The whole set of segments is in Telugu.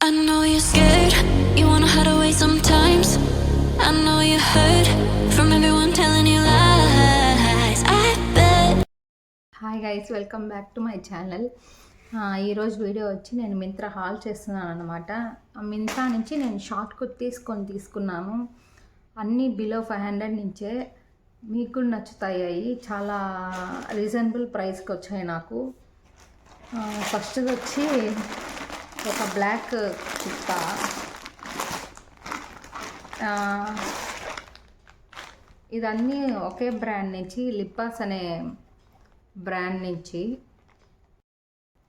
I know you're scared, you wanna hide away sometimes. I know you hurt from everyone telling you lies. I bet. Hi guys, welcome back to my channel. ఈరోజు వీడియో వచ్చి నేను మింత్రా హాల్ చేస్తున్నాను అనమాట. మింత్రా నుంచి నేను షార్ట్ కుర్తీస్ తీసుకున్నాను. అన్నీ బిలో 500 నుంచే. మీకు నచ్చుతాయి, చాలా రీజనబుల్ ప్రైస్కి వచ్చాయి నాకు. ఫస్ట్ వచ్చి ఒక బ్లాక్ కుర్తా, ఇదన్నీ ఒకే బ్రాండ్ నుంచి, లిప్పాస్ అనే బ్రాండ్ నుంచి.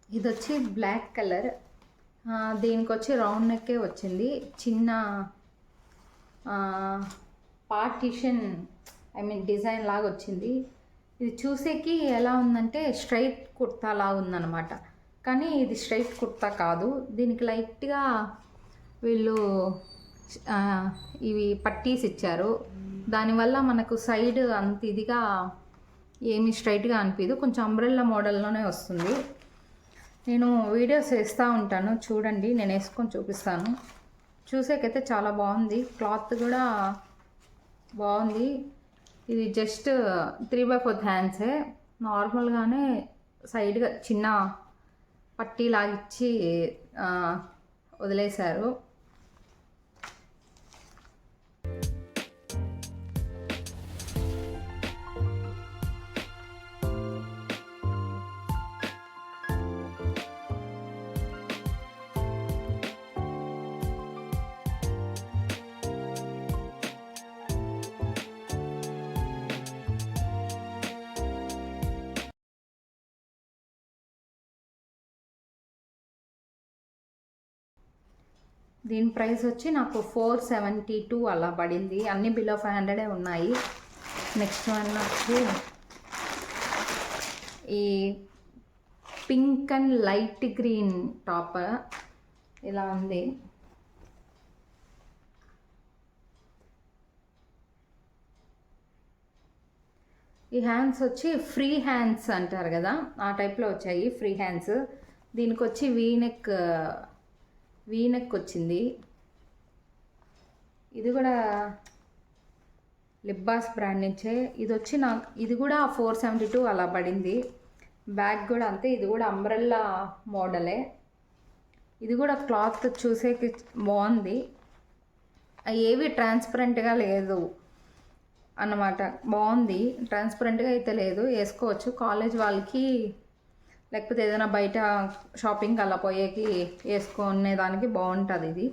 ఇది వచ్చి బ్లాక్ కలర్, దీనికి వచ్చి రౌండ్ నెక్కే వచ్చింది. చిన్న పార్టీషన్ డిజైన్ లాగా వచ్చింది. ఇది చూసేకి ఎలా ఉందంటే స్ట్రైట్ కుర్తా లాగా ఉందన్నమాట, కానీ ఇది స్ట్రైట్ కుర్తా కాదు. దీనికి లైట్గా వీళ్ళు ఇవి పట్టీస్ ఇచ్చారు. దానివల్ల మనకు సైడ్ అంత ఇదిగా ఏమి స్ట్రైట్గా అనిపించదు, కొంచెం అంబ్రెల్లా మోడల్లోనే వస్తుంది. నేను వీడియోస్ వేస్తూ ఉంటాను, చూడండి, నేను వేసుకొని చూపిస్తాను. చూసేకైతే చాలా బాగుంది, క్లాత్ కూడా బాగుంది. ఇది జస్ట్ 3/4 హ్యాండ్సే, నార్మల్గానే సైడ్గా చిన్న పట్టీ లాగిచ్చి వదిలేశారు. దీని ప్రైస్ వచ్చి నాకు 472 అలా పడింది. అన్నీ బిలో 500 ఉన్నాయి. నెక్స్ట్ వన్ వచ్చి ఈ pink and light green top ఇలా ఉంది. ఈ హ్యాండ్స్ వచ్చి ఫ్రీ హ్యాండ్స్ అంటారు కదా, ఆ టైప్లో వచ్చాయి ఫ్రీ హ్యాండ్స్. దీనికి వచ్చి వీనెక్ వచ్చింది. ఇది కూడా లిబ్బాస్ బ్రాండ్ నుంచే. ఇది వచ్చి ఇది కూడా 472 అలా పడింది. బ్యాగ్ కూడా అంతే, ఇది కూడా అంబ్రెల్లా మోడలే. ఇది కూడా క్లాత్ చూసేకి బాగుంది, ఏవి ట్రాన్స్పరెంట్గా లేదు అన్నమాట. బాగుంది, ట్రాన్స్పరెంట్గా అయితే లేదు, వేసుకోవచ్చు. కాలేజ్ వాళ్ళకి లేకపోతే ఏదైనా బయట షాపింగ్ అలా పోయేకి వేసుకునేదానికి బాగుంటుంది ఇది.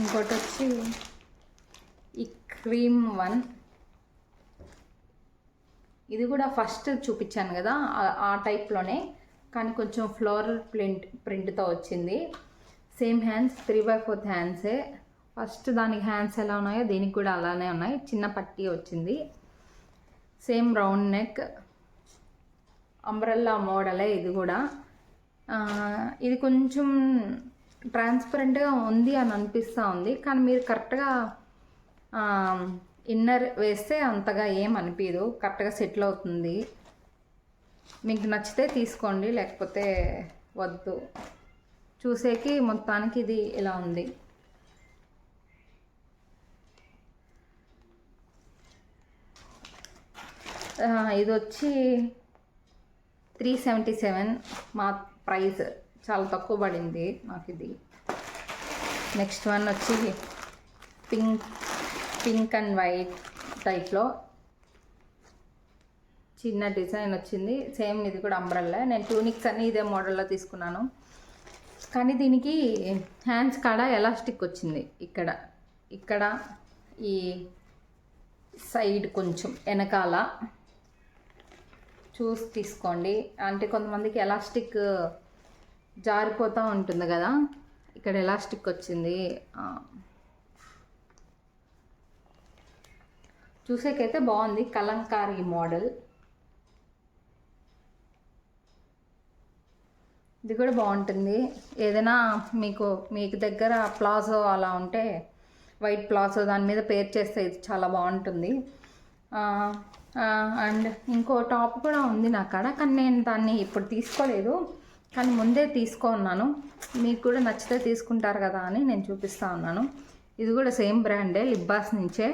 ఇంకోటి వచ్చి ఈ క్రీమ్ వన్, ఇది కూడా ఫస్ట్ చూపించాను కదా ఆ టైప్లోనే, కానీ కొంచెం ఫ్లోరల్ ప్రింట్తో వచ్చింది. Same hands, 3/4 హ్యాండ్సే. ఫస్ట్ దానికి హ్యాండ్స్ ఎలా ఉన్నాయో దీనికి కూడా అలానే ఉన్నాయి, చిన్న పట్టీ వచ్చింది. సేమ్ రౌండ్ నెక్, అంబ్రెల్లా మోడలే ఇది కూడా. ఇది కొంచెం ట్రాన్స్పరెంట్గా ఉంది అని అనిపిస్తూ ఉంది, కానీ మీరు కరెక్ట్గా ఇన్నర్ వేస్తే అంతగా ఏం అనిపించదు, కరెక్ట్గా సెటిల్ అవుతుంది. మీకు నచ్చితే తీసుకోండి, లేకపోతే వద్దు. చూసేకి మొత్తానికి ఇది ఇలా ఉంది. ఇది వచ్చి 377 మా ప్రైస్, చాలా తక్కువ పడింది నాకు ఇది. నెక్స్ట్ వన్ వచ్చి పింక్ అండ్ వైట్ టైప్లో చిన్న డిజైన్ వచ్చింది. సేమ్ ఇది కూడా అంబ్రెల్లా. నేను ట్యూనిక్స్ అన్నీ ఇదే మోడల్లో తీసుకున్నాను, కానీ దీనికి హ్యాండ్స్ కాడ ఎలాస్టిక్ వచ్చింది. ఇక్కడ ఈ సైడ్ కొంచెం వెనకాల చూసి తీసుకోండి, అంటే కొంతమందికి ఎలాస్టిక్ జారిపోతూ ఉంటుంది కదా, ఇక్కడ ఎలాస్టిక్ వచ్చింది. చూసేకైతే బాగుంది, కలంకారీ మోడల్. ఇది కూడా బాగుంటుంది. ఏదైనా మీకు దగ్గర ప్లాజో అలా ఉంటే వైట్ ప్లాజో దాని మీద పేర్ చేస్తే ఇది చాలా బాగుంటుంది. అండ్ ఇంకో టాప్ కూడా ఉంది నా కాడ, కానీ నేను దాన్ని ఇప్పుడు తీసుకోలేదు, కానీ ముందే తీసుకున్నాను. మీకు కూడా నచ్చితే తీసుకుంటారు కదా అని నేను చూపిస్తూ ఉన్నాను. ఇది కూడా సేమ్ బ్రాండే, లిబ్బాస్ నుంచే.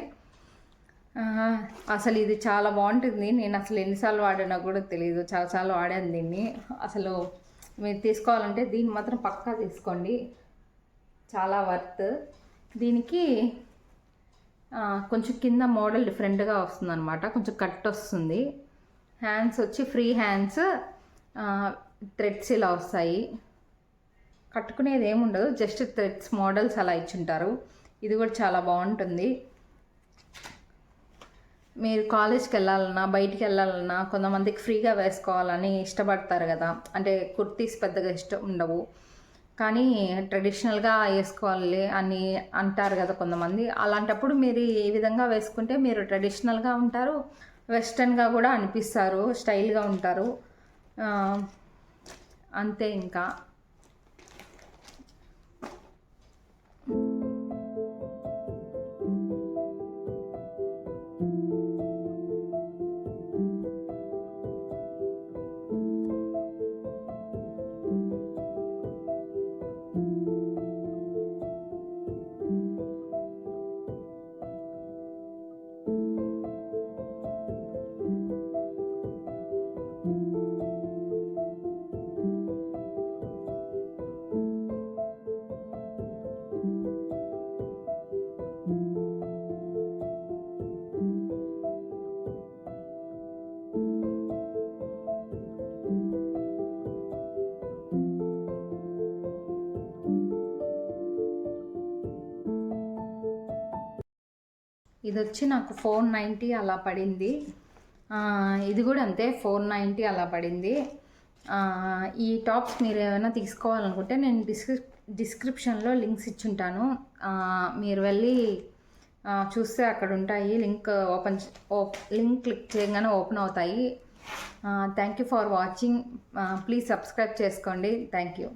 అసలు ఇది చాలా బాగుంటుంది. నేను అసలు ఎన్నిసార్లు వాడినా కూడా తెలియదు, చాలాసార్లు వాడాను దీన్ని. అసలు మీరు తీసుకోవాలంటే దీన్ని మాత్రం పక్కా తీసుకోండి, చాలా వర్త్. దీనికి కొంచెం కింద మోడల్ డిఫరెంట్గా వస్తుంది అనమాట, కొంచెం కట్ వస్తుంది. హ్యాండ్స్ వచ్చి ఫ్రీ హ్యాండ్స్, థ్రెడ్స్ ఇలా వస్తాయి. కట్టుకునేది ఏముండదు, జస్ట్ థ్రెడ్స్ మోడల్స్ అలా ఇచ్చుంటారు. ఇది కూడా చాలా బాగుంటుంది. మీరు కాలేజ్కి వెళ్ళాలన్నా బయటికి వెళ్ళాలన్నా కొంతమందికి ఫ్రీగా వేసుకోవాలని ఇష్టపడతారు కదా, అంటే కుర్తీస్ పెద్దగా ఇష్టం ఉండవు, కానీ ట్రెడిషనల్గా వేసుకోవాలి అని అంటారు కదా కొంతమంది. అలాంటప్పుడు మీరు ఈ విధంగా వేసుకుంటే మీరు ట్రెడిషనల్గా ఉంటారు, వెస్ట్రన్గా కూడా అనిపిస్తారు, స్టైల్గా ఉంటారు. అంతే. ఇంకా ఇది వచ్చి నాకు 490 అలా పడింది. ఇది కూడా అంతే, 490 అలా పడింది. ఈ టాప్స్ మీరు ఏమైనా తీసుకోవాలనుకుంటే నేను డిస్క్రిప్షన్లో లింక్స్ ఇచ్చుంటాను, మీరు వెళ్ళి చూస్తే అక్కడ ఉంటాయి. లింక్ క్లిక్ చేయగానే ఓపెన్ అవుతాయి. Thank you for watching. Please subscribe చేసుకోండి. Thank you.